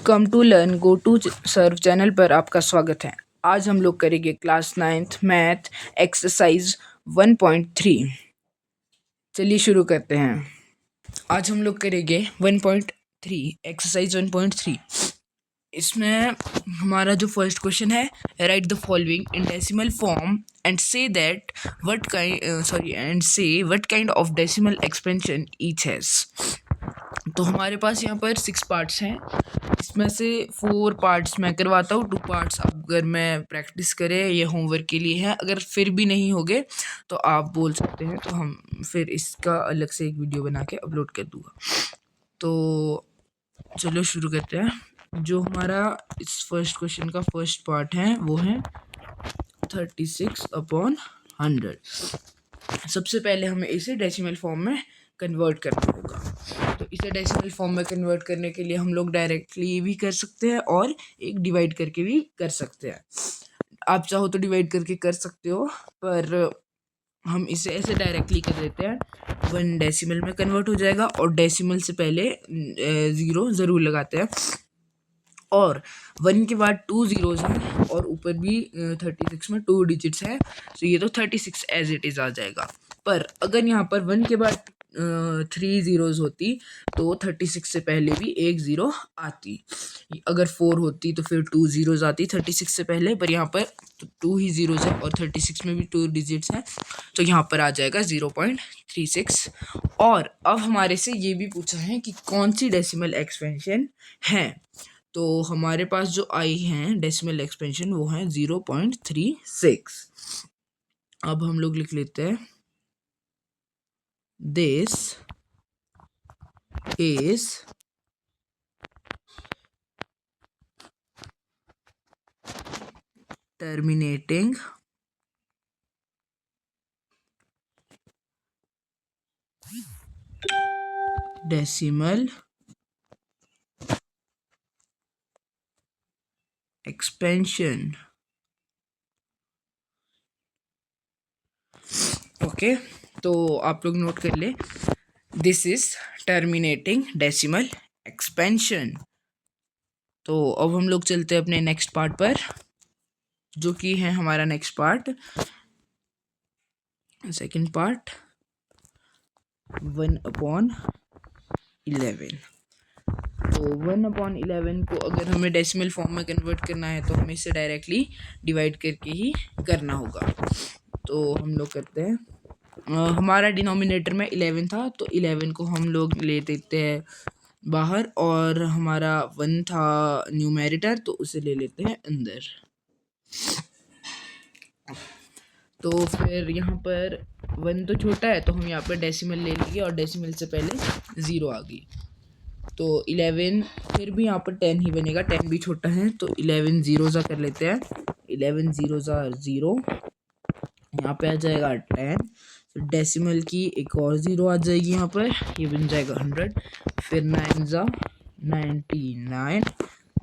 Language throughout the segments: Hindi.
Welcome to learn go to serve channel पर आपका स्वागत है। आज हम लोग करेंगे क्लास 9th मैथ एक्सरसाइज 1.3। चलिए शुरू करते हैं। आज हम लोग करेंगे 1.3 एक्सरसाइज 1.3। इसमें हमारा जो फर्स्ट क्वेश्चन है, write the following in decimal form and say what kind of decimal expansion each has. तो हमारे पास यहाँ पर 6 पार्ट्स हैं। इसमें से 4 पार्ट्स मैं करवाता हूँ, 2 पार्ट्स अगर मैं प्रैक्टिस करें, ये होमवर्क के लिए है। अगर फिर भी नहीं होगे तो आप बोल सकते हैं, तो हम फिर इसका अलग से एक वीडियो बना के अपलोड कर दूँगा। तो चलो शुरू करते हैं। जो हमारा इस फर्स्ट क्वेश्चन का फर्स्ट पार्ट है वो है 36/100। सबसे पहले हमें इसे डेसिमल फॉर्म में कन्वर्ट करना होगा। तो इसे डेसिमल फॉर्म में कन्वर्ट करने के लिए हम लोग डायरेक्टली भी कर सकते हैं और एक डिवाइड करके भी कर सकते हैं। आप चाहो तो डिवाइड करके कर सकते हो, पर हम इसे ऐसे डायरेक्टली कर देते हैं। 1 डेसिमल में कन्वर्ट हो जाएगा और डेसिमल से पहले 0 ज़रूर लगाते हैं। और 1 के बाद 2 ज़ीरोज़ हैं और ऊपर भी 36 में 2 डिजिट्स हैं, तो ये तो 36 एज इट इज़ आ जाएगा। पर अगर यहाँ पर 1 के बाद 3 ज़ीरोज़ होती तो 36 से पहले भी 1 ज़ीरो आती। अगर 4 होती तो फिर 2 ज़ीरोज़ आती 36 से पहले, पर यहाँ पर 2 ही ज़ीरोज़ है और 36 में भी 2 डिजिट्स हैं, तो यहाँ पर आ जाएगा 0.36। और अब हमारे से ये भी पूछा है कि कौन सी डेसिमल एक्सपेंशन है। तो हमारे पास जो आई हैं डेसिमल एक्सपेंशन वो है 0.36। अब हम लोग लिख लेते हैं, this is terminating decimal expansion. Okay, तो आप लोग नोट कर ले, this is terminating decimal expansion. तो अब हम लोग चलते हैं अपने नेक्स्ट पार्ट पर, जो कि है हमारा नेक्स्ट पार्ट, सेकंड पार्ट 1/11। तो 1/11 को अगर हमें डेसिमल फॉर्म में कन्वर्ट करना है तो हमें इसे डायरेक्टली डिवाइड करके ही करना होगा। तो हम लोग करते हैं, हमारा डिनोमिनेटर में 11 था तो 11 को हम लोग ले देते हैं बाहर, और हमारा 1 था न्यूमेरेटर तो उसे ले लेते हैं अंदर। तो फिर यहाँ पर 1 तो छोटा है तो हम यहाँ पर डेसिमल ले लेंगे और डेसिमल से पहले 0 आ गई, तो 11 फिर भी यहाँ पर 10 ही बनेगा, 10 भी छोटा है तो 11 ज़ीरोज़ा कर लेते हैं। 11 ज़ीरोज़ा 0, यहाँ पे आ जाएगा 10, फिर डेसिमल की एक और 0 आ जाएगी यहाँ पर, ये बन जाएगा 100, फिर 9 99,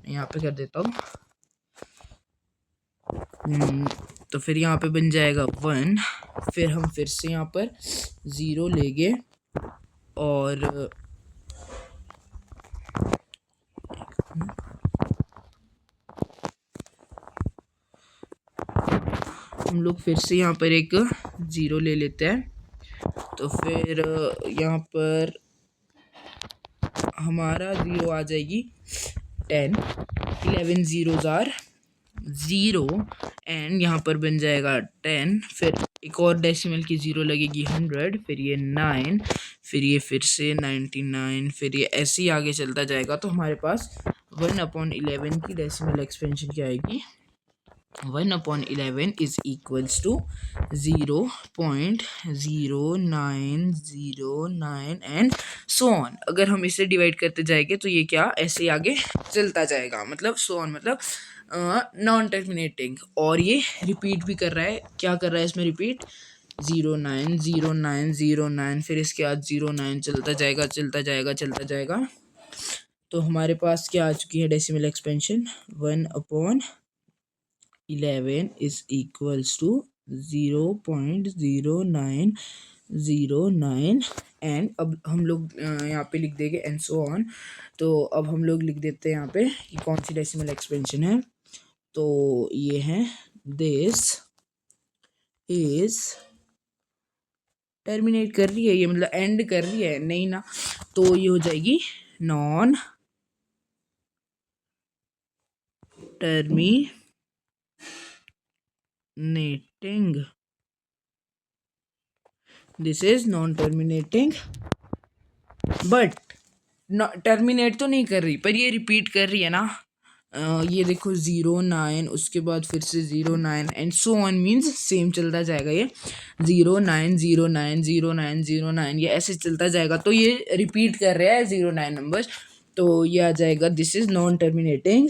यहाँ पे कर देता हूँ। तो फिर यहाँ पे बन जाएगा 1, फिर हम फिर से यहाँ पर 0 लेंगे और हम लोग फिर से यहाँ पर एक 0 ले लेते हैं। तो फिर यहाँ पर हमारा 0 आ जाएगी 10, 11 ज़ीरोज़ आर 0 एंड यहाँ पर बन जाएगा 10, फिर एक और डेसिमल की 0 लगेगी 100, फिर ये 9, फिर ये फिर से 99, फिर ये ऐसे ही आगे चलता जाएगा। तो हमारे पास 1/11 की डेसिमल एक्सपेंशन क्या आएगी, 1/11 is equals to 0.0909 and so on. अगर हम इसे डिवाइड करते जाएंगे तो ये क्या ऐसे ही आगे चलता जाएगा, मतलब सो ऑन, मतलब नॉन टर्मिनेटिंग। और ये रिपीट भी कर रहा है, क्या कर रहा है इसमें रिपीट, 090909, फिर इसके बाद 09 चलता जाएगा चलता जाएगा चलता जाएगा। तो हमारे पास क्या आ चुकी है decimal expansion, 1/11 is equals to 0.09 09 and अब हम लोग यहाँ पे लिख देंगे एंड सो ऑन। तो अब हम लोग लिख देते हैं यहाँ पे कि कौन सी डेसिमल एक्सपेंशन है। तो ये है दिस इज टर्मिनेट कर रही है, ये मतलब एंड कर रही है नहीं ना, तो ये हो जाएगी non terminating. This is non terminating, but terminate तो नहीं कर रही पर ये रिपीट कर रही है ना। ये देखो 09, उसके बाद फिर से 09 and so on, means same चलता जाएगा ये 09 09 09 09, ये ऐसे चलता जाएगा। तो ये रिपीट कर रहा है 09 नंबर्स, तो ये आ जाएगा this is non terminating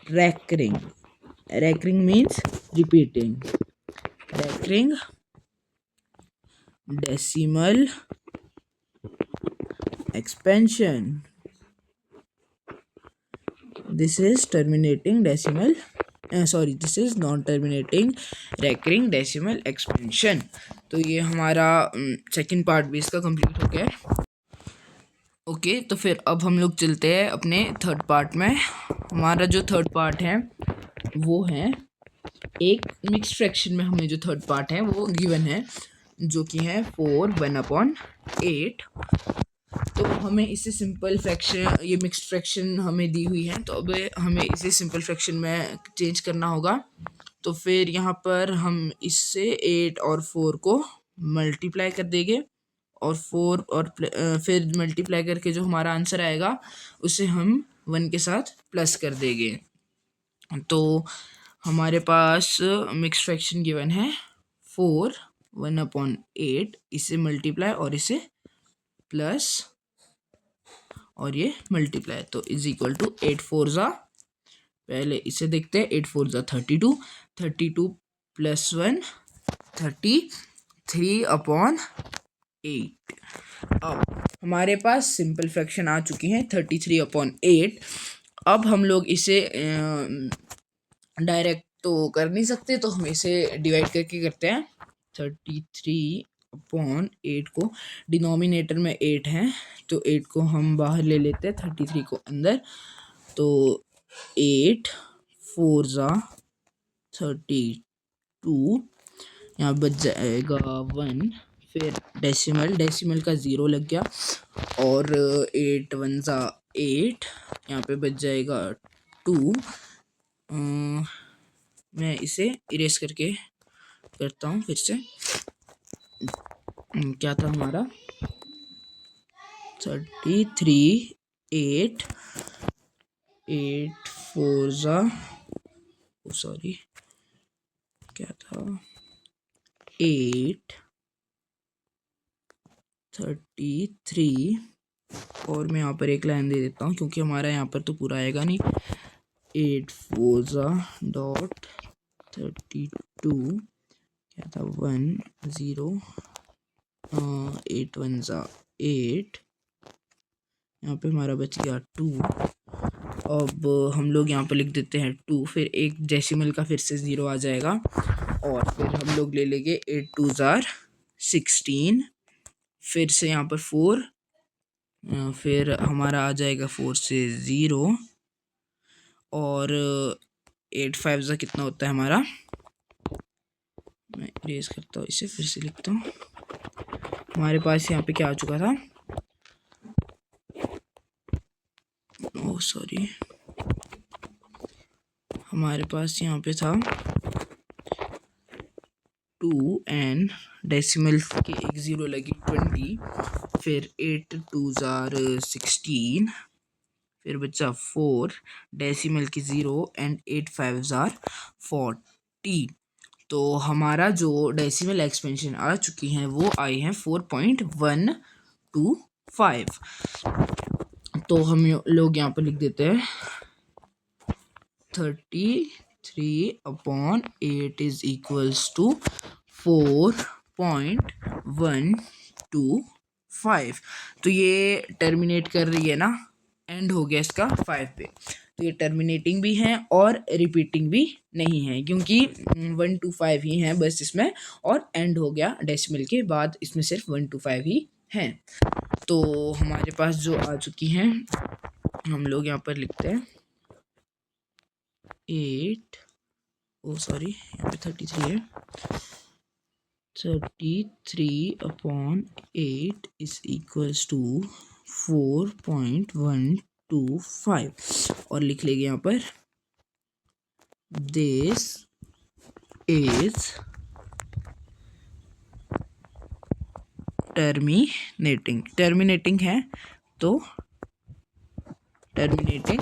recurring। recurring means repeating। recurring decimal expansion। this is terminating decimal this is non terminating recurring decimal expansion। तो ये हमारा सेकंड पार्ट भी इसका कंप्लीट हो गया है। ओके, तो फिर अब हम लोग चलते हैं अपने थर्ड पार्ट में। हमारा जो थर्ड पार्ट है वो है एक मिक्स फ्रैक्शन में हमें जो थर्ड पार्ट है वो गिवन है, जो कि है 4 1/8। तो हमें इसे सिंपल फ्रैक्शन, ये मिक्स्ड फ्रैक्शन हमें दी हुई है, तो अब हमें इसे सिंपल फ्रैक्शन में चेंज करना होगा। तो फिर यहाँ पर हम इससे 8 और 4 को मल्टीप्लाई कर देंगे और 4 और फिर मल्टीप्लाई करके जो हमारा आंसर आएगा उसे हम 1 के साथ प्लस कर देंगे। तो हमारे पास मिक्स फ्रैक्शन गिवन है 4 1/8, इसे मल्टीप्लाई और इसे प्लस और ये मल्टीप्लाई, तो इज इक्वल टू 8 4 ज़ा, पहले इसे देखते हैं, 8 4 ज़ा 32, 32 प्लस 1 33/8। अब हमारे पास सिंपल फ्रैक्शन आ चुकी है 33/8। अब हम लोग इसे डायरेक्ट तो कर नहीं सकते, तो हम इसे डिवाइड करके करते हैं। 33/8 को डिनोमिनेटर में 8 है, तो 8 को हम बाहर ले लेते हैं, 33 को अंदर। तो 8 4 ज़ा 32, यहाँ बच जाएगा 1, फिर डेसिमल का 0 लग गया, और 8 1 ज़ा 8, यहाँ पे बच जाएगा 2। मैं इसे इरेज करके करता हूँ फिर से। क्या था हमारा 33 8 8 4 ज़ा सॉरी क्या था 8 33, और मैं यहाँ पर एक लाइन दे देता हूँ क्योंकि हमारा यहाँ पर तो पूरा आएगा नहीं। 8 4 ज़ा डॉट 32, क्या था 1 0, 8 1 ज़ा 8, यहाँ पे हमारा बच गया 2। अब हम लोग यहाँ पर लिख देते हैं 2, फिर एक डेसिमल का फिर से 0 आ जाएगा, और फिर हम लोग ले लेंगे 8 2 ज़ार 16, फिर से यहाँ पर 4, फिर हमारा आ जाएगा 4 से 0, और 8 5 ज़ा कितना होता है हमारा, मैं इरेज करता हूँ इसे, फिर से लिखता हूँ। हमारे पास यहाँ पे क्या आ चुका था, ओह सॉरी, हमारे पास यहाँ पे था 2 एंड डेसिमल के एक 0 लगी 20, फिर 8 2 ज़ार 16, फिर बचा 4 डेसिमल की 0 एंड 8 5 ज़ार 40। तो हमारा जो डेसिमल एक्सपेंशन आ चुकी हैं वो आई हैं 4.125। तो हम लोग यहाँ पर लिख देते हैं 33/8 इज इक्वल्स टू 4.125। तो ये टर्मिनेट कर रही है ना, एंड हो गया इसका 5 पे। तो ये टर्मिनेटिंग भी है और रिपीटिंग भी नहीं है, क्योंकि 1 to 5 ही हैं बस इसमें, और एंड हो गया डेसिमल के बाद, इसमें सिर्फ 1 to 5 ही हैं। तो हमारे पास जो आ चुकी हैं, हम लोग यहाँ पर लिखते हैं 8, यहाँ पे 33 है, 33/8 इज इक्वल्स टू 4.125, और लिख लेंगे यहाँ पर दिस इज टर्मिनेटिंग है, तो terminating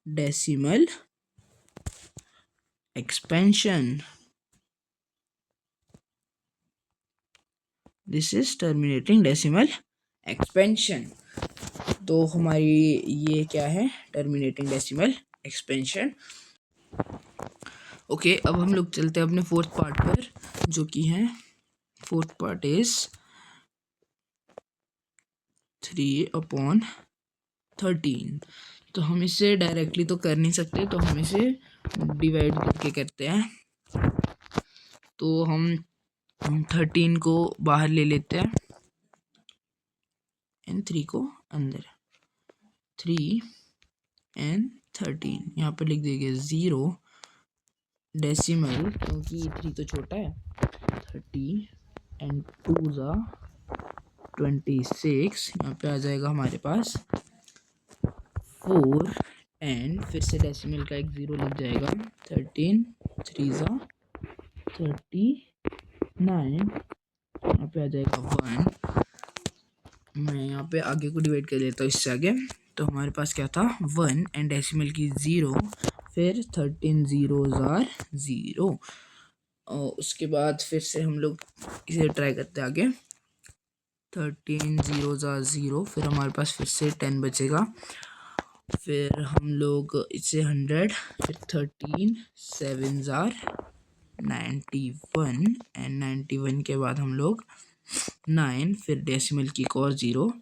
decimal expansion. This is terminating decimal expansion. तो हमारी ये क्या है, टर्मिनेटिंग डेसिमल एक्सपेंशन। ओके, अब हम लोग चलते हैं अपने फोर्थ पार्ट पर, जो कि है फोर्थ पार्ट इज 3/13। तो हम इसे डायरेक्टली तो कर नहीं सकते, तो हम इसे डिवाइड करके करते हैं। तो हम 13 को बाहर ले लेते हैं एंड 3 को अंदर, 3 एंड 13 यहाँ पर लिख देंगे 0 डेसिमल, क्योंकि 3 तो छोटा है, 30 एंड 2 ज़ा 26, यहाँ पे आ जाएगा हमारे पास 4 एंड फिर से डेसिमल का एक 0 लग जाएगा, 13 3 ज़ा 39, यहाँ पे आ जाएगा 1। मैं यहाँ पे आगे को डिवाइड कर लेता हूँ इससे आगे। तो हमारे पास क्या था, 1 एंड डेसिमल की 0, फिर 13 zeros are 0, और उसके बाद फिर से हम लोग इसे ट्राई करते हैं आगे, 13 zeros are 0, फिर हमारे पास फिर से 10 बचेगा, फिर हम लोग इसे 100, फिर 13 7s are 91 एंड 91 के बाद हम लोग 9, फिर डेसिमल की एक और 0।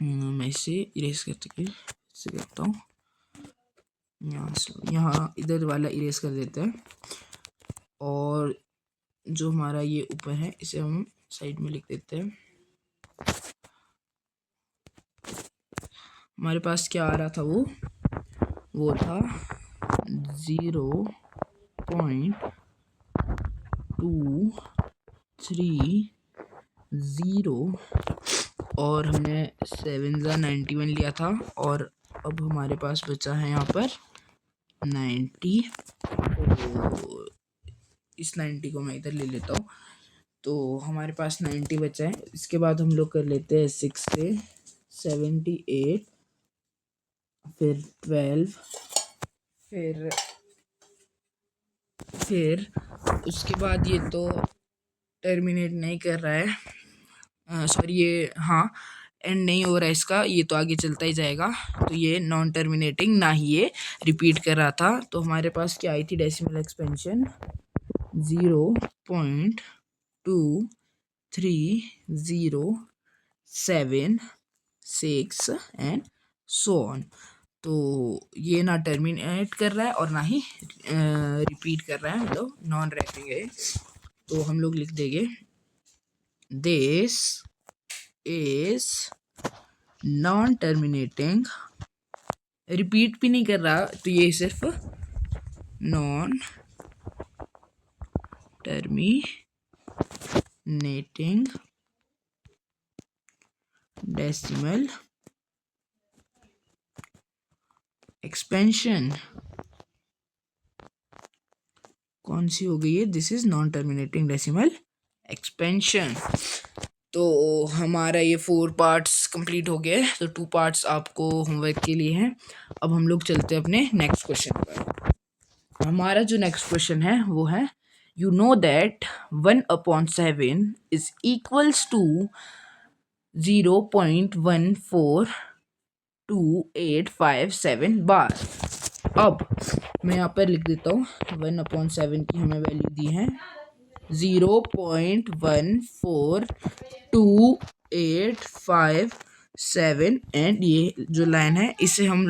मैं इसे इरेज करके इसे करता हूँ, यहाँ इधर वाला इरेज कर देते हैं, और जो हमारा ये ऊपर है इसे हम साइड में लिख देते हैं। हमारे पास क्या आ रहा था, वो था 0.230, और हमने 7/91 लिया था, और अब हमारे पास बचा है यहाँ पर 90। तो इस 90 को मैं इधर ले लेता हूँ, तो हमारे पास 90 बचा है। इसके बाद हम लोग कर लेते हैं 6 से 78, फिर 12, फिर उसके बाद ये तो टर्मिनेट नहीं कर रहा है, सॉरी ये हाँ एंड नहीं हो रहा है इसका, ये तो आगे चलता ही जाएगा। तो ये नॉन टर्मिनेटिंग, ना ही ये रिपीट कर रहा था। तो हमारे पास क्या आई थी decimal expansion, 0.2307 and so on. तो ये ना टर्मिनेट कर रहा है और ना ही रिपीट कर रहा है, मतलब नॉन रैपिंग है। तो हम लोग लिख देंगे this is non terminating, repeat भी नहीं कर रहा, तो ये सिर्फ नॉन टर्मिनेटिंग डेसिमल एक्सपेंशन। कौन सी हो गई है, this is non terminating decimal expansion. तो हमारा ये 4 पार्ट्स कंप्लीट हो गए, तो 2 पार्ट्स आपको होमवर्क के लिए हैं। अब हम लोग चलते हैं अपने नेक्स्ट क्वेश्चन पर। हमारा जो नेक्स्ट क्वेश्चन है वो है, you know that 1/7 is equals to 0.142857 bar. अब मैं यहाँ पर लिख देता हूँ 1/7 की हमें वैल्यू दी है 0.142857 2.857 एंड ये जो लाइन है इसे हम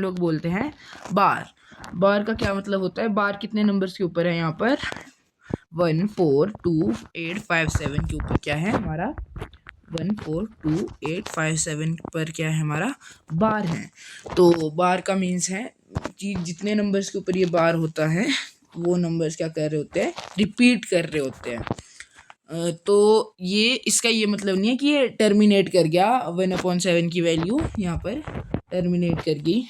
लोग बोलते हैं बार। बार का क्या मतलब होता है? बार कितने नंबर्स के ऊपर है? यहाँ पर 142857 के ऊपर क्या है हमारा? 142857 पर क्या है हमारा? बार है। तो बार का मीन्स है कि जितने नंबर्स के ऊपर ये बार होता है वो नंबर्स क्या कर रहे होते हैं? रिपीट कर रहे होते हैं। तो ये इसका ये मतलब नहीं है कि ये टर्मिनेट कर गया 1/7 की वैल्यू यहाँ पर टर्मिनेट कर गई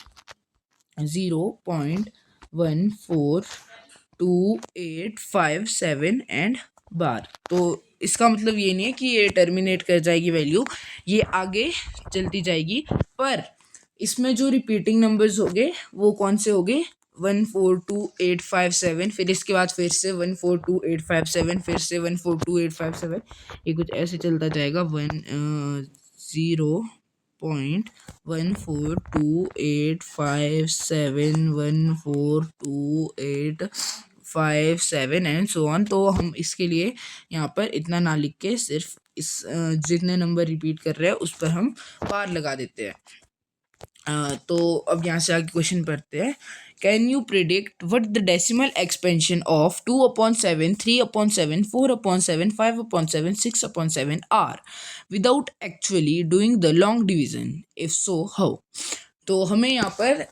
0.142857 एंड बार। तो इसका मतलब ये नहीं है कि ये टर्मिनेट कर जाएगी वैल्यू, ये आगे चलती जाएगी। पर इसमें जो रिपीटिंग नंबर्स होंगे वो कौन से होंगे? 142857, फिर इसके बाद फिर से 142857, फिर से 142857, ये कुछ ऐसे चलता जाएगा 0.142857 एंड सो ऑन। तो हम इसके लिए यहाँ पर इतना ना लिख के सिर्फ इस जितने नंबर रिपीट कर रहे हैं उस पर हम बार लगा देते हैं। तो अब यहाँ से आगे क्वेश्चन पढ़ते हैं। Can you predict what the decimal expansion of 2/7, 3/7, 4/7, 5/7, 6/7 are without actually doing the long division? If so how? तो हमें यहाँ पर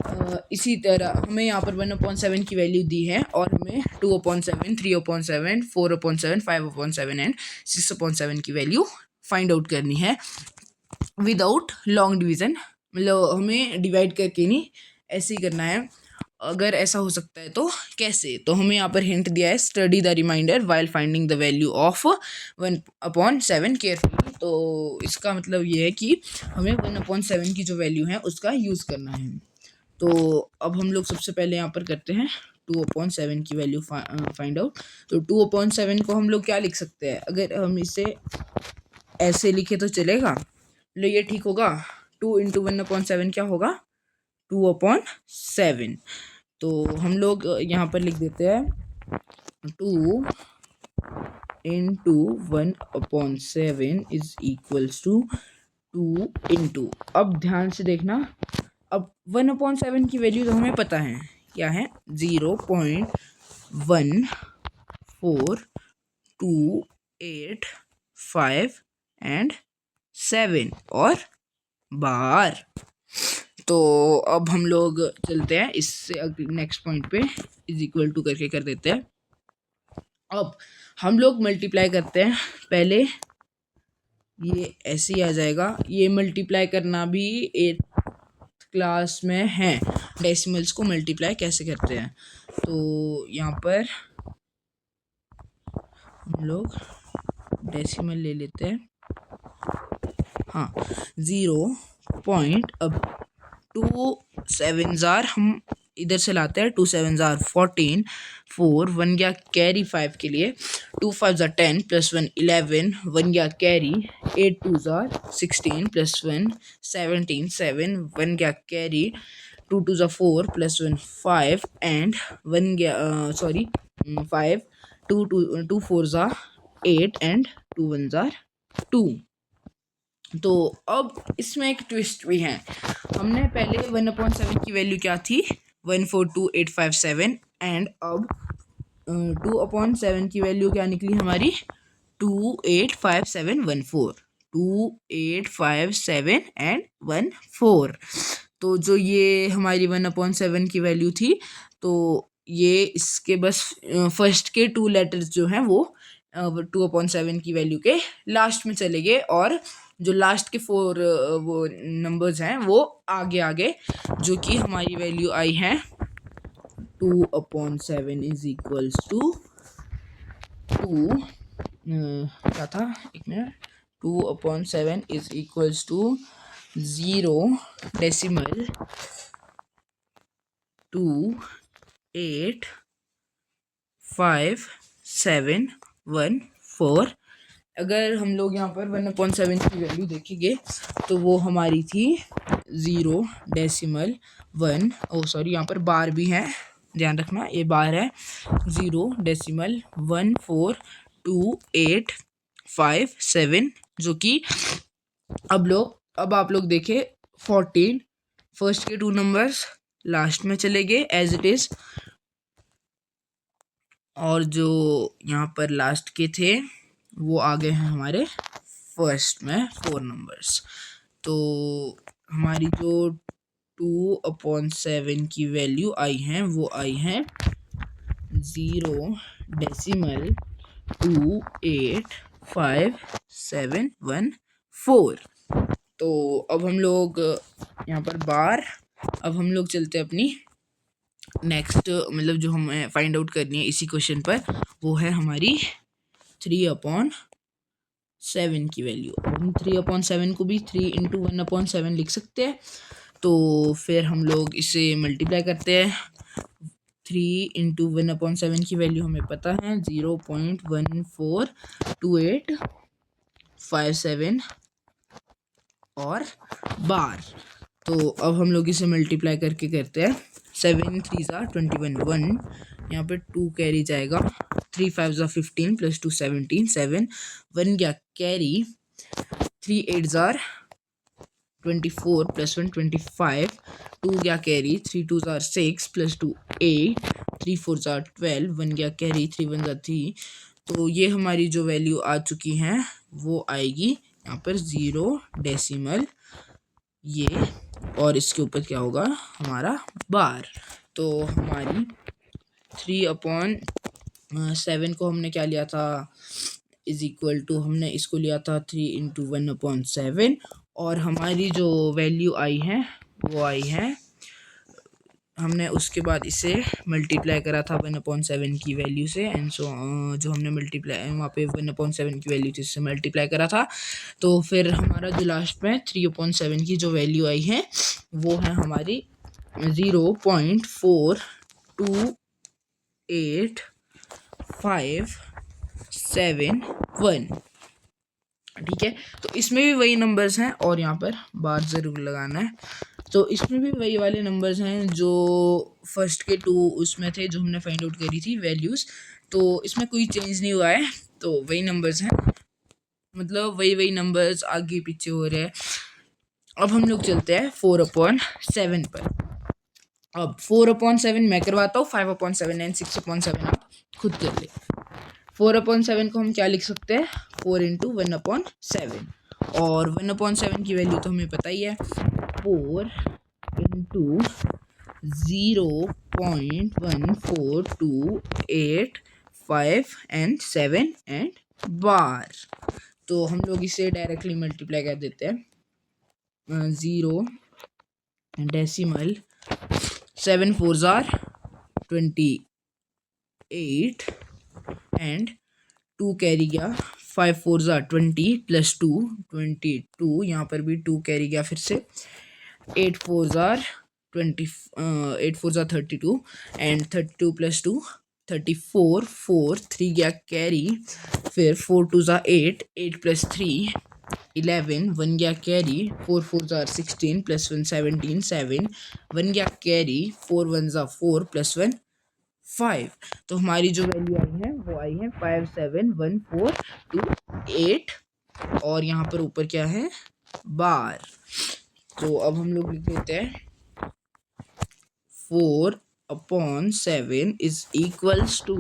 इसी तरह हमें यहाँ पर 1/7 की वैल्यू दी है और हमें 2/7, 3/7, 4/7, 5/7 एंड 6/7 की वैल्यू फाइंड आउट करनी है विदाउट लॉन्ग डिवीजन। मतलब हमें डिवाइड करके नहीं, ऐसे ही करना है। अगर ऐसा हो सकता है तो कैसे? तो हमें यहाँ पर हिंट दिया है, study the reminder while finding the value of 1/7 carefully. तो इसका मतलब ये है कि हमें 1/7 की जो वैल्यू है उसका यूज़ करना है। तो अब हम लोग सबसे पहले यहाँ पर करते हैं 2/7 की वैल्यू फाइंड आउट। तो 2/7 को हम लोग क्या लिख सकते हैं? अगर हम इसे ऐसे लिखे तो चलेगा? लो ये ठीक होगा। 2 × 1/7 क्या होगा? 2/7। तो हम लोग यहाँ पर लिख देते हैं 2 × 1/7 इज इक्वल्स टू 2 × अब ध्यान से देखना, अब 1/7 की वैल्यू तो हमें पता है क्या है? 0.142857 एंड 7 और बार। तो अब हम लोग चलते हैं इससे नेक्स्ट पॉइंट पे इज इक्वल टू करके कर देते हैं। अब हम लोग मल्टीप्लाई करते हैं। पहले ये ऐसे ही आ जाएगा। ये मल्टीप्लाई करना भी 8th क्लास में है, डेसिमल्स को मल्टीप्लाई कैसे करते हैं। तो यहाँ पर हम लोग डेसिमल ले लेते हैं। हाँ, 0. अब 2 7s हम इधर से लाते हैं। 2 7s 14, 4 1 गया कैरी 5 के लिए, 2 5s 10 + 1 11, 1 गया कैरी, 8 2s 16 + 1 17, 7 1 गया कैरी, 2 2s 4 + 1 5 एंड 1 गया 5, 2 4s 8 एंड 2 1s 2। तो अब इसमें एक ट्विस्ट भी है। हमने पहले 1/7 की वैल्यू क्या थी? 142,857 एंड अब 2/7 की वैल्यू क्या निकली हमारी? 285714, 2857 एंड 14। तो जो ये हमारी 1/7 की वैल्यू थी, तो ये इसके बस फर्स्ट के 2 लेटर्स जो हैं वो 2/7 की वैल्यू के लास्ट में चले गए और जो लास्ट के 4 वो नंबर्स हैं वो आगे आगे, जो कि हमारी वैल्यू आई है 2/7 इज इक्वल्स टू 2 क्या था, एक मिनट, 2/7 इज इक्वल्स टू 0.285714। अगर हम लोग यहाँ पर 1/7 की वैल्यू देखेंगे तो वो हमारी थी 0.1, यहाँ पर बार भी है, ध्यान रखना ये बार है, 0.14285714 8 5 7, जो कि अब आप लोग देखें 14 फर्स्ट के 2 नंबर्स लास्ट में चले गए एज इट इज, और जो यहाँ पर लास्ट के थे वो आ गए हैं हमारे फर्स्ट में 4 नंबर्स। तो हमारी जो 2/7 की वैल्यू आई हैं वो आई हैं 0.285714। तो अब हम लोग यहाँ पर अब हम लोग चलते हैं अपनी नेक्स्ट, मतलब जो हमें फाइंड आउट करनी है इसी क्वेश्चन पर, वो है हमारी 3/7 की वैल्यू। हम 3/7 को भी 3 × 1/7 लिख सकते हैं। तो फिर हम लोग इसे मल्टीप्लाई करते हैं। 3 × 1/7 की वैल्यू हमें पता है 0.142857 और बार। तो अब हम लोग इसे मल्टीप्लाई करके करते हैं। 7 3 21 1, यहाँ पे 2 कैरी जाएगा, 3 5 15 + 2 17 7, 1 गया कैरी, 3 8 24 + 1 25, 2 गया कैरी, 3 2 6 + 2 8, 3 4 12, 1 गया कैरी, 3 1 3। तो ये हमारी जो वैल्यू आ चुकी हैं वो आएगी यहाँ पर 0 ये, और इसके ऊपर क्या होगा हमारा बार। तो हमारी 3/7 को हमने क्या लिया था इज इक्वल टू, हमने इसको लिया था 3 × 1/7, और हमारी जो वैल्यू आई है वो आई है, हमने उसके बाद इसे मल्टीप्लाई करा था 1/7 की वैल्यू से, एंड सो जो हमने मल्टीप्लाई वहाँ पे 1/7 की वैल्यू थी इससे मल्टीप्लाई करा था। तो फिर हमारा जो लास्ट में 3/7 की जो वैल्यू आई है वो है हमारी 0.428571। ठीक है, तो इसमें भी वही नंबर्स हैं और यहाँ पर बार ज़रूर लगाना है। तो इसमें भी वही वाले नंबर्स हैं जो फर्स्ट के 2 उसमें थे, जो हमने फाइंड आउट करी थी वैल्यूज़। तो इसमें कोई चेंज नहीं हुआ है, तो वही नंबर्स हैं, मतलब वही नंबर्स आगे पीछे हो रहे हैं। अब हम लोग चलते हैं 4/7 पर। अब 4/7 मैं करवाता हूँ, 5/7 एंड 6/7 आप खुद कर ले। 4/7 को हम क्या लिख सकते हैं, 4 × 1/7, और 1/7 की वैल्यू तो हमें पता ही है, 4 × 0.1428 एंड 7 एंड बार। तो हम लोग इसे डायरेक्टली मल्टीप्लाई कर देते हैं। 0.7 4 28 एंड 2 कैरी गया, 5 4 20 + 2 22, यहाँ पर भी 2 कैरी गया फिर से, 8 4 32 एंड 32 + 2 34, 4 3 गया कैरी, फिर 4 2 8, 8 + 3 11, 1 गया कैरी, 4 4 16 + 1 17 7, 1 गया कैरी, 4 1 4 + 1 5। तो हमारी जो वैल्यू आई है वो आई है 57142 और यहाँ पर ऊपर क्या है बार। तो अब हम लोग लिख देते हैं 4/7 इज इक्वल्स टू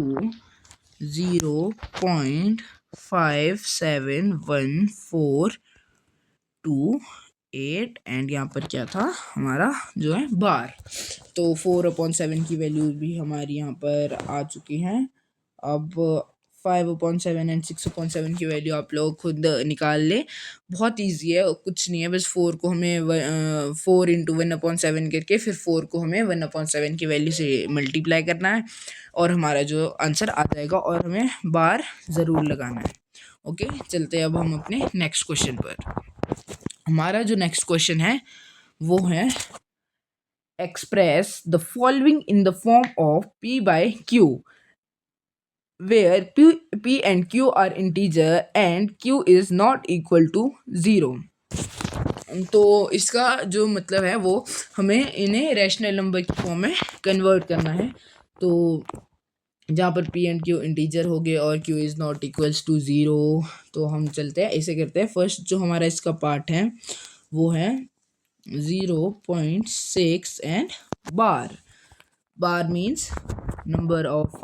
0.571428 एंड यहाँ पर क्या था हमारा जो है बार। तो 4/7 की वैल्यूज भी हमारी यहाँ पर आ चुकी हैं। अब 5/7 एंड 6/7 की वैल्यू आप लोग खुद निकाल ले, बहुत इजी है, कुछ नहीं है, बस 4 को हमें 4 × 1/7 करके फिर 4 को हमें 1/7 की वैल्यू से मल्टीप्लाई करना है और हमारा जो आंसर आ जाएगा, और हमें बार ज़रूर लगाना है। ओके, चलते हैं अब हम अपने नेक्स्ट क्वेश्चन पर। हमारा जो नेक्स्ट क्वेश्चन है वो है express the following in the form of P/Q where P and Q are integer and Q is not equal to 0। तो इसका जो मतलब है वो हमें इन्हें रैशनल नंबर की फॉर्म में कन्वर्ट करना है। तो जहाँ पर पी एंड क्यू इंटीजर हो गए और q is not equals to zero. तो हम चलते हैं, ऐसे करते हैं। फर्स्ट जो हमारा इसका पार्ट है वो है 0.6 and bar. Bar means number of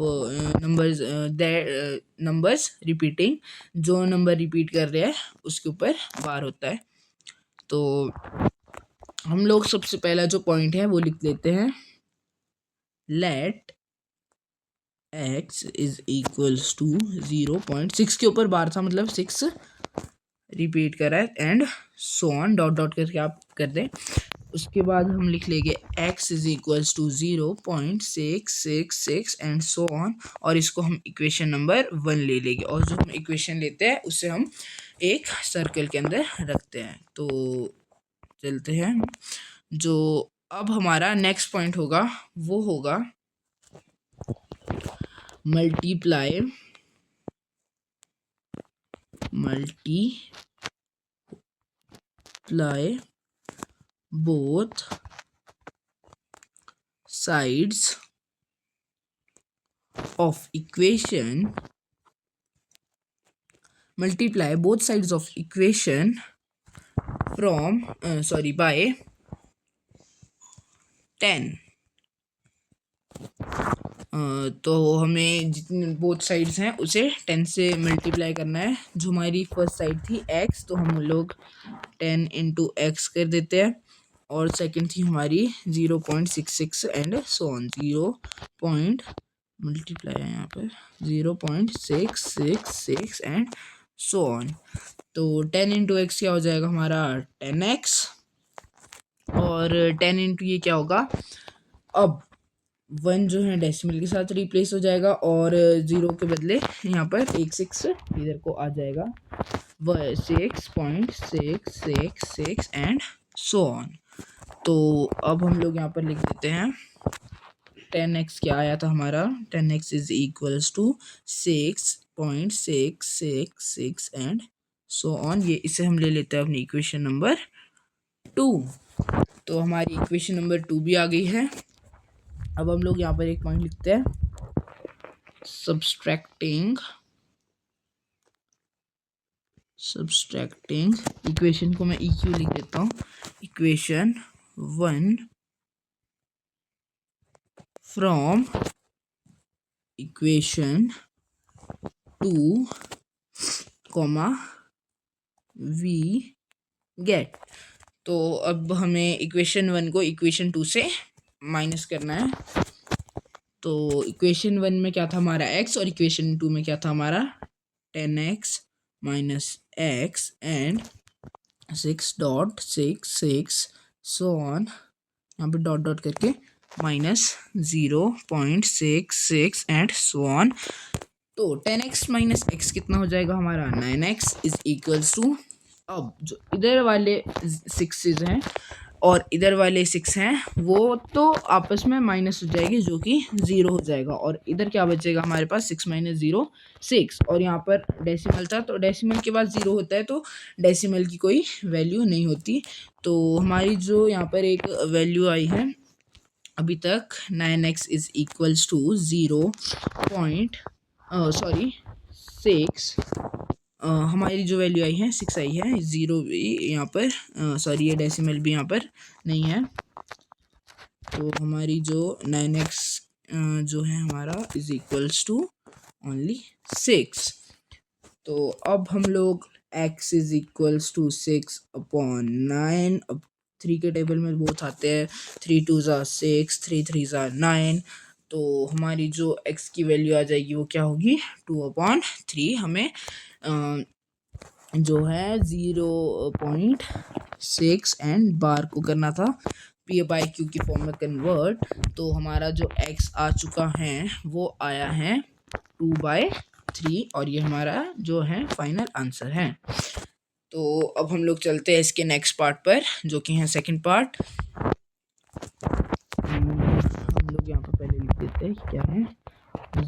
numbers repeating, जो नंबर रिपीट कर रहे हैं उसके ऊपर बार होता है। तो हम लोग सबसे पहला जो पॉइंट है वो लिख लेते हैं, let x is equals to 0.6 के ऊपर बार था, मतलब 6 रिपीट कर रहा है and so on dot dot करके आप कर दें। उसके बाद हम लिख लेंगे x is equals to 0.666 and so on, और इसको हम इक्वेशन नंबर 1 ले लेंगे, और जो हम इक्वेशन लेते हैं उसे हम एक सर्कल के अंदर रखते हैं। तो चलते हैं, जो अब हमारा नेक्स्ट पॉइंट होगा वो होगा multiply both sides of equation from by 10। तो हमें जितने बोथ साइड्स हैं उसे 10 से मल्टीप्लाई करना है। जो हमारी फर्स्ट साइड थी x, तो हम लोग 10 इंटू एक्स कर देते हैं, और सेकंड थी हमारी 0.66 and so on, 0 point multiply है यहाँ पर 0.666 एंड सो ऑन। तो 10 इंटू एक्स क्या हो जाएगा हमारा 10x, और 10 इंटू ये क्या होगा, अब 1 जो है डेसिमल के साथ रिप्लेस हो जाएगा, और 0 के बदले यहाँ पर एक 6 इधर को आ जाएगा, 6.666 एंड सो ऑन। तो अब हम लोग यहाँ पर लिख देते हैं 10x क्या आया था हमारा, 10x is equals to 6.666 and so on. ये इसे हम ले लेते हैं अपनी इक्वेशन नंबर 2। तो हमारी इक्वेशन नंबर 2 भी आ गई है। अब हम लोग यहाँ पर एक पॉइंट लिखते हैं, सब्सट्रैक्टिंग इक्वेशन को मैं EQ लिख देता हूँ, equation 1 from equation 2 comma we get. तो अब हमें इक्वेशन 1 को इक्वेशन 2 से माइनस करना है। तो इक्वेशन 1 में क्या था हमारा x, और इक्वेशन 2 में क्या था हमारा 10x minus x and 6.66 so on, यहाँ पे डॉट डॉट करके माइनस 0.66 एंड सो ऑन। तो 10x माइनस x कितना हो जाएगा हमारा 9x इज इक्वल्स टू, अब जो इधर वाले 6 हैं और इधर वाले 6 हैं वो तो आपस में माइनस हो जाएगी, जो कि 0 हो जाएगा, और इधर क्या बचेगा हमारे पास 6 माइनस 0 6, और यहाँ पर डेसिमल था, तो डेसिमल के बाद 0 होता है, तो डेसिमल की कोई वैल्यू नहीं होती। तो हमारी जो यहाँ पर एक वैल्यू आई है अभी तक 9x इज इक्वल्स टू 6, हमारी जो वैल्यू आई है 6 आई है, 0 भी यहाँ पर, सॉरी ये डेसिमल भी यहाँ पर नहीं है। तो हमारी जो 9x जो है हमारा इज इक्वल्स टू ओनली 6। तो अब हम लोग x इज इक्वल्स टू 6/9, अब 3 के टेबल में बोथ आते हैं, 3 2 ज़ा 6, 3 3 ज़ा 9। तो हमारी जो x की वैल्यू आ जाएगी वो क्या होगी 2/3। हमें जो है 0.6 एंड बार को करना था पी बाई क्यू की फॉर्म में कन्वर्ट। तो हमारा जो x आ चुका है वो आया है 2/3, और ये हमारा जो है फाइनल आंसर है। तो अब हम लोग चलते हैं इसके नेक्स्ट पार्ट पर, जो कि है सेकंड पार्ट। हम लोग यहाँ पर पहले लिख देते हैं क्या है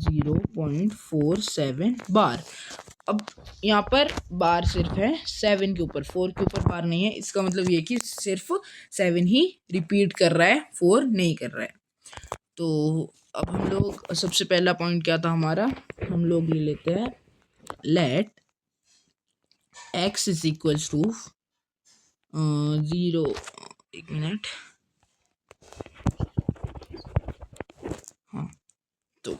0.47 बार। अब यहाँ पर बार सिर्फ है 7 के ऊपर, 4 के ऊपर बार नहीं है। इसका मतलब ये कि सिर्फ 7 ही रिपीट कर रहा है, 4 नहीं कर रहा है। तो अब हम लोग सबसे पहला पॉइंट क्या था हमारा, हम लोग ले लेते हैं let x is equals to 0, एक मिनट, हाँ, तो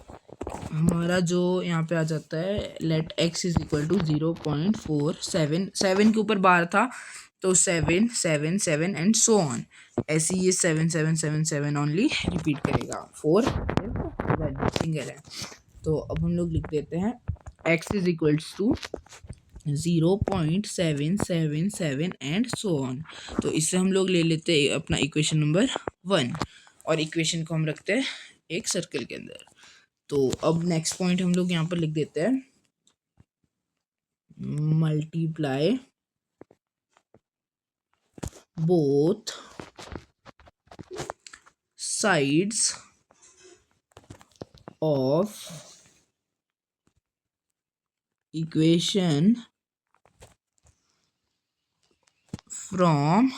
हमारा जो यहाँ पे आ जाता है let x is equal to 0.477 के ऊपर बार था, तो 7 7 7 एंड सो ऑन, ऐसे ही ये 7 7 7 7 ओनली रिपीट करेगा, 4 सिंगल है। तो अब हम लोग लिख देते हैं x is equals to 0.777 and so on. तो इससे हम लोग ले लेते हैं अपना इक्वेशन नंबर 1 और इक्वेशन को हम रखते हैं एक सर्कल के अंदर। तो अब नेक्स्ट पॉइंट हम लोग यहाँ पर लिख देते हैं multiply both sides of equation from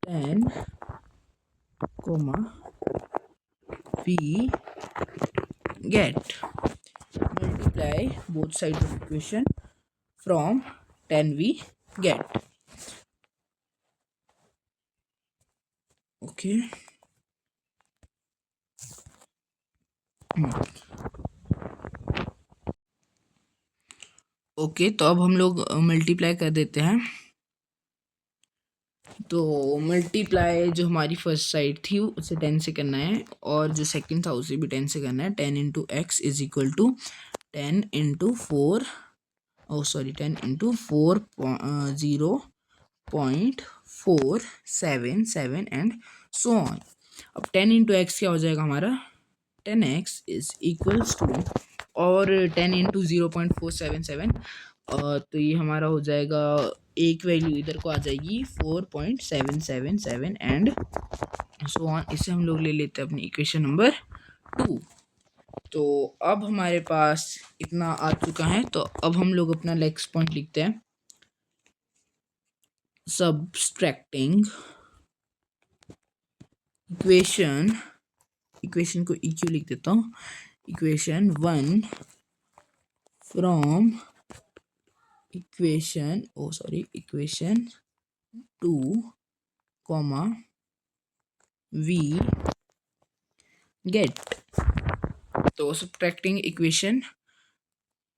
10, we get, multiply both sides of equation from 10 we get, okay। Okay, तो अब हम लोग मल्टीप्लाई कर देते हैं। तो मल्टीप्लाई जो हमारी फर्स्ट साइड थी उसे 10 से करना है, और जो सेकंड था उसे भी 10 से करना है। 10 into x is equal to 10 into 4, oh sorry 10 into 4 0.477 and so on. अब 10 इंटू एक्स क्या हो जाएगा हमारा, 10x इज इक्वल्स टू, और 10 इंटू 0.477, तो ये हमारा हो जाएगा, एक वैल्यू इधर को आ जाएगी 4.777 एंड सो ऑन। इसे हम लोग ले लेते हैं अपनी इक्वेशन नंबर 2। तो अब हमारे पास इतना आ चुका है, तो अब हम लोग अपना नेक्स्ट पॉइंट लिखते हैं सब्सट्रैक्टिंग इक्वेशन को EQ लिख देता हूँ, equation 1 from equation 2, we get। तो subtracting equation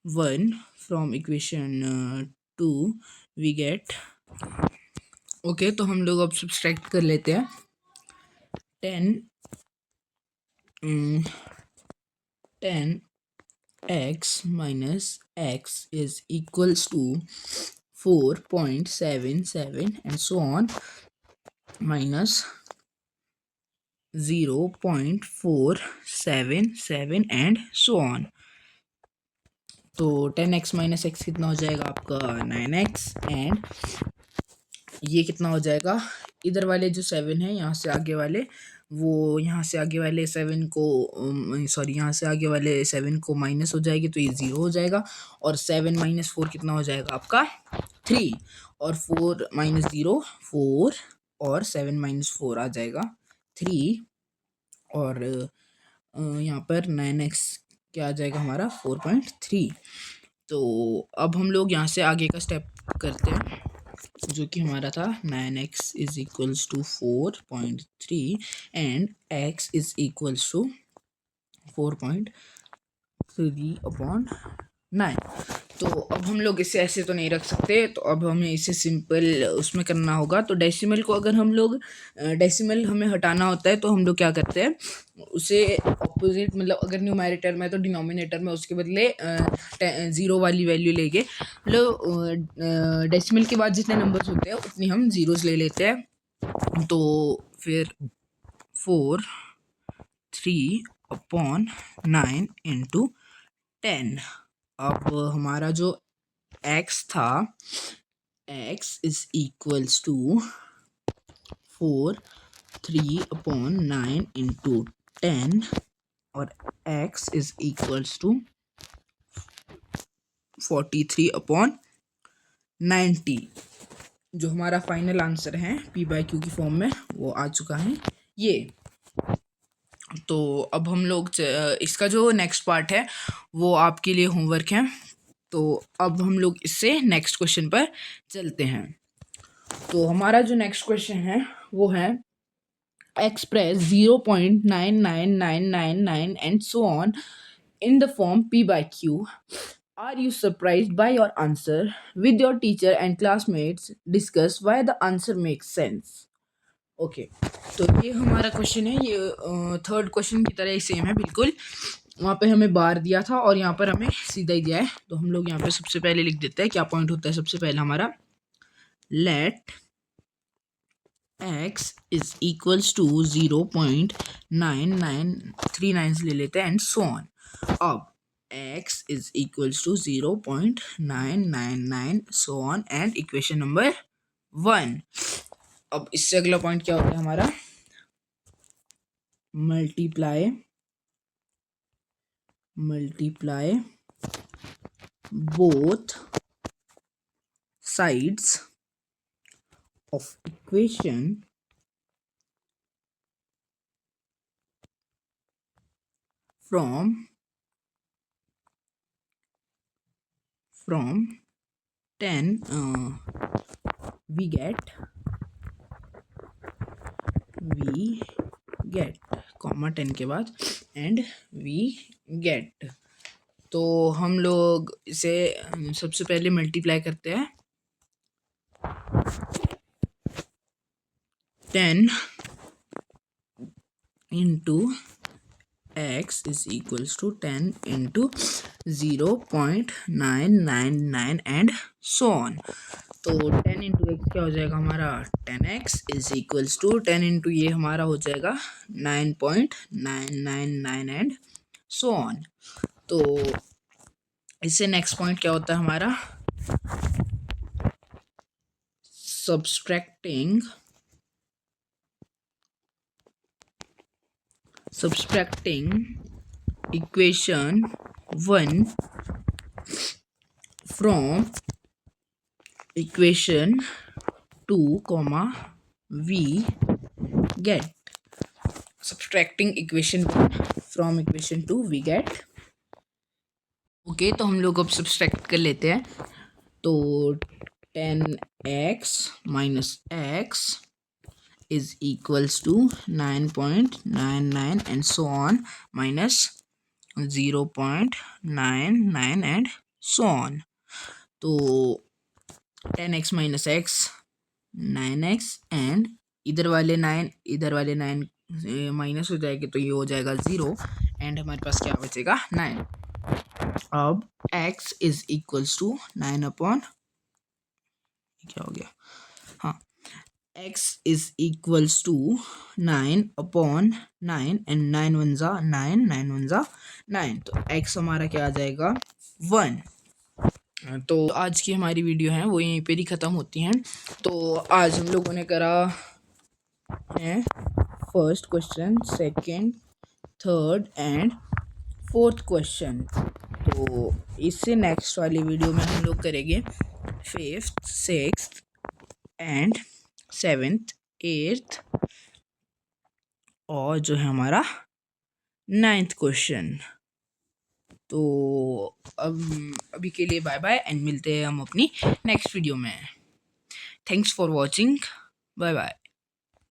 1 from equation 2 we get, okay. तो हम लोग अब सब्ट्रैक्ट कर लेते हैं 10x minus x is equals to 4.77 and so on minus 0.477 and so on। तो 10x माइनस एक्स कितना हो जाएगा आपका 9x, एंड ये कितना हो जाएगा, इधर वाले जो 7 है यहाँ से आगे वाले, वो यहाँ से आगे वाले 7 को सॉरी यहाँ से आगे वाले 7 को माइनस हो जाएगी, तो ये 0 हो जाएगा, और 7 माइनस 4 कितना हो जाएगा आपका 3, और 4 माइनस 0 4, और 7 माइनस 4 आ जाएगा 3, और यहाँ पर 9x क्या आ जाएगा हमारा 4.3। तो अब हम लोग यहाँ से आगे का स्टेप करते हैं, जो कि हमारा था 9x is equals to 4.3 and x is equals to 4.3/9। तो अब हम लोग इसे ऐसे तो नहीं रख सकते, तो अब हमें इसे सिंपल उसमें करना होगा। तो डेसिमल को अगर हम लोग डेसिमल हमें हटाना होता है, तो हम लोग क्या करते हैं, उसे ऑपोजिट, मतलब अगर न्यूमरेटर में तो डिनोमिनेटर में उसके बदले 0 वाली वैल्यू लेके, मतलब डेसिमल के बाद जितने नंबर्स होते हैं उतनी हम जीरोस ले लेते हैं। तो फिर 4/3/9 इंटू 10। अब हमारा जो x था, x is equals to 4/3/9 into 10, और x इज इक्वल्स टू 43/90। जो हमारा फाइनल आंसर है p/q की फॉर्म में वो आ चुका है ये। तो अब हम लोग इसका जो नेक्स्ट पार्ट है वो आपके लिए होमवर्क है। तो अब हम लोग इससे नेक्स्ट क्वेश्चन पर चलते हैं। तो हमारा जो नेक्स्ट क्वेश्चन है वो है express 0.99999 and so on in the form p by q. Are you surprised by your answer? With your teacher and classmates, discuss why the answer makes sense. Okay तो ये हमारा क्वेश्चन है। ये थर्ड क्वेश्चन की तरह ही सेम है बिल्कुल। वहाँ पे हमें बार दिया था और यहाँ पर हमें सीधा ही दिया है। तो हम लोग यहाँ पे सबसे पहले लिख देते हैं क्या पॉइंट होता है। सबसे पहले हमारा let x is equals to 0.9939 ले लेते हैं एंड सो ऑन। अब x is equals to 0.999 so on and equation number 1। अब इससे अगला पॉइंट क्या होता है हमारा multiply both sides of equation from 10 we get comma 10 के बाद एंड वी गेट। तो हम लोग इसे सबसे पहले मल्टीप्लाई करते हैं 10 into x is equals to 10 into 0.999 and so on. तो 10 इंटू एक्स क्या हो जाएगा हमारा 10x is equals to 10 into ये हमारा हो जाएगा 9.999 एंड सो ऑन। तो इससे नेक्स्ट पॉइंट क्या होता है हमारा subtracting equation 1 from equation 2 comma we get subtracting equation 1 from equation 2 we get। Okay तो हम लोग अब सब्सट्रैक्ट कर लेते हैं। तो 10x minus x is equals to 9.99 and so on minus 0.99 and so on। तो 10x minus x 9x and इधर वाले 9 माइनस हो जाएंगे तो ये हो जाएगा 0 एंड हमारे पास क्या बचेगा 9। अब x is equals to 9 upon क्या हो गया हाँ x is equals to 9 upon 9 and 9 one ज़ा 9 तो x हमारा क्या आ जाएगा 1। तो आज की हमारी वीडियो है वो यहीं पे ही ख़त्म होती हैं। तो आज हम लोगों ने करा है first question, second, third and fourth question. तो इससे नेक्स्ट वाली वीडियो में हम लोग करेंगे fifth, sixth and seventh, eighth और जो है हमारा 9th क्वेश्चन। तो अब अभी के लिए बाय बाय एंड मिलते हैं हम अपनी नेक्स्ट वीडियो में। Thanks for watching, bye bye.